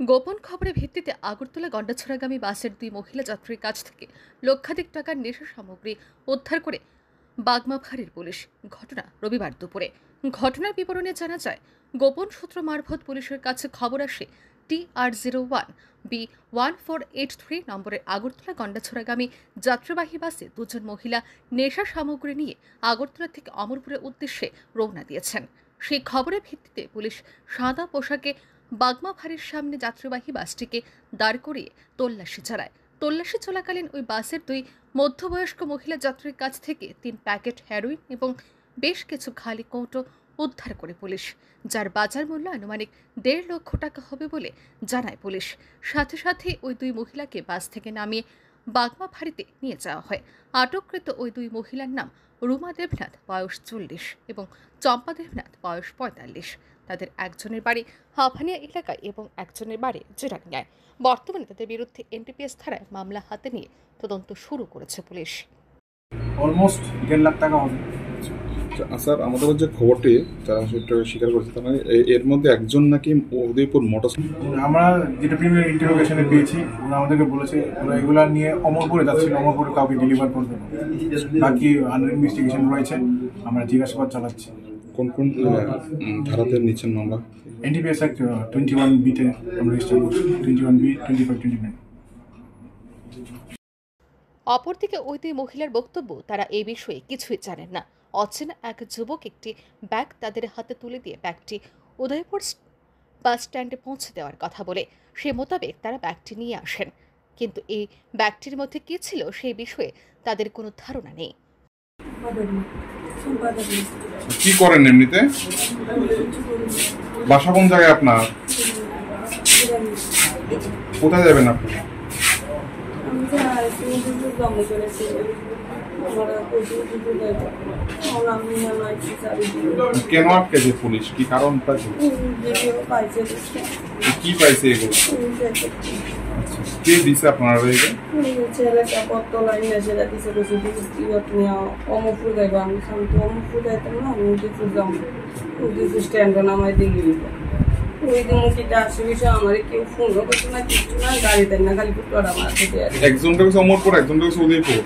গোপন খবরের ভিত্তিতে আগরতলা গন্ডাছড়াগামী বাসের দুই মহিলা যাত্রীর কাছ থেকে লক্ষাধিক টাকার নেশা সামগ্রী উদ্ধার করে বাগমা ফাঁড়ির পুলিশ। ঘটনা রবিবার দুপুরে। ঘটনার বিবরণে জানা যায়, গোপন সূত্র মারফত পুলিশের কাছে খবর আসে TR01B1483 নম্বরের আগরতলা গন্ডাছড়াগামী যাত্রীবাহী বাসে দুজন মহিলা নেশা সামগ্রী নিয়ে আগরতলা থেকে অমরপুরের উদ্দেশ্যে রওনা দিয়েছেন। সেই খবরের ভিত্তিতে পুলিশ সাদা পোশাকে বাগমা ফাঁড়ির সামনে যাত্রীবাহী বাসটিকে দাঁড় করিয়ে তল্লাশি চালায়। তল্লাশি চলাকালীন ওই বাসের দুই মধ্যবয়স্ক মহিলা যাত্রীর কাছ থেকে 3 প্যাকেট হেরোইন এবং বেশ কিছু খালি কৌটো উদ্ধার করে পুলিশ, যার বাজার মূল্য আনুমানিক 1.5 লক্ষ টাকা হবে বলে জানায় পুলিশ। সাথে সাথে ওই দুই মহিলাকে বাস থেকে নামিয়ে বাগমা ফাঁড়িতে নিয়ে যাওয়া হয়। আটককৃত ওই দুই মহিলার নাম রুমা দেবনাথ, বয়স 40, এবং চম্পা দেবনাথ, বয়স 45। তাদের একজনের বাড়ি হাফানিয়া এলাকায় এবং একজনের বাড়ি জিরানিয়ায়। বর্তমানে তাদের বিরুদ্ধে এনডিপিএস ধারায় মামলা হাতে নিয়ে তদন্ত শুরু করেছে পুলিশ। অলমোস্ট 1.5 লাখ টাকা হবে। স্যার, আমাদের যে খবরটি তারা সেটা স্বীকার করেছে, তার মানে এর মধ্যে একজন নাকি উদয়পুর মোটর। আমরা যেটা প্রিমিয়ার ইন্টারোগেশনে পেয়েছি, ওরা আমাদেরকে বলেছে ওরা এগুলা নিয়ে অমরপুরে যাচ্ছিল, অমরপুরে কাউকে ডেলিভার করবে। বাকি আন্ডার ইনভেস্টিগেশন রয়েছে, আমরা জিজ্ঞাসাবাদ চালাচ্ছি। কোন কোন ধারাতে নিচ্ছেন মামলা? এনডিপিএস অ্যাক্ট 21B-তে আমরা রেজিস্টার করছি, 21B, 25, 29। অপরদিকে ওই দুই মহিলার বক্তব্য, তারা এই বিষয়ে কিছুই জানেন না। অচেনা এক যুবক একটি ব্যাগ তাদের হাতে তুলে দিয়ে ব্যাগটি উদয়পুর বাস স্ট্যান্ডে পৌঁছে দেওয়ার কথা বলে সে মোতাবেক তারা ব্যাগটি নিয়ে আসেন, কিন্তু এই ব্যাগটির মধ্যে কী ছিল সেই বিষয়ে তাদের কোনো ধারণা নেই। কি করেন এমনিতে? বাসা কোন জায়গায় আপনার? কোথায় যাবেন আপনি? কেন আটকেছে পুলিশ? কি কারণটা কি পাইছে এগুলো? কে দিছে আপনারা? অমরপুর যাইব, আমি অমরপুর যাইতাম না, আমি উদয়পুর যাবো, উদয়পুর স্ট্যান্ডে নামাই দিয়ে গেলি। ওই দিন মুখিটা আসে বিষয় আমার কেউ ফোনও করতো না, কিছু না, গাড়ি দেয় না, খালি পুটুয়ার আমার হাতে দেয়। একজনটা হচ্ছে অমরপুর, একজনটা হচ্ছে উদয়পুর,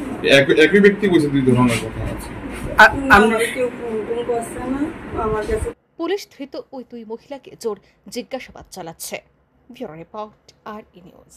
একই ব্যক্তি বলছে দুই ধরনের কথা আছে। আমার কেউ ফোন করছে না আমার কাছে। পুলিশ ধৃত ওই দুই মহিলাকে জোর জিজ্ঞাসাবাদ চালাচ্ছে। Bureau report, RE news.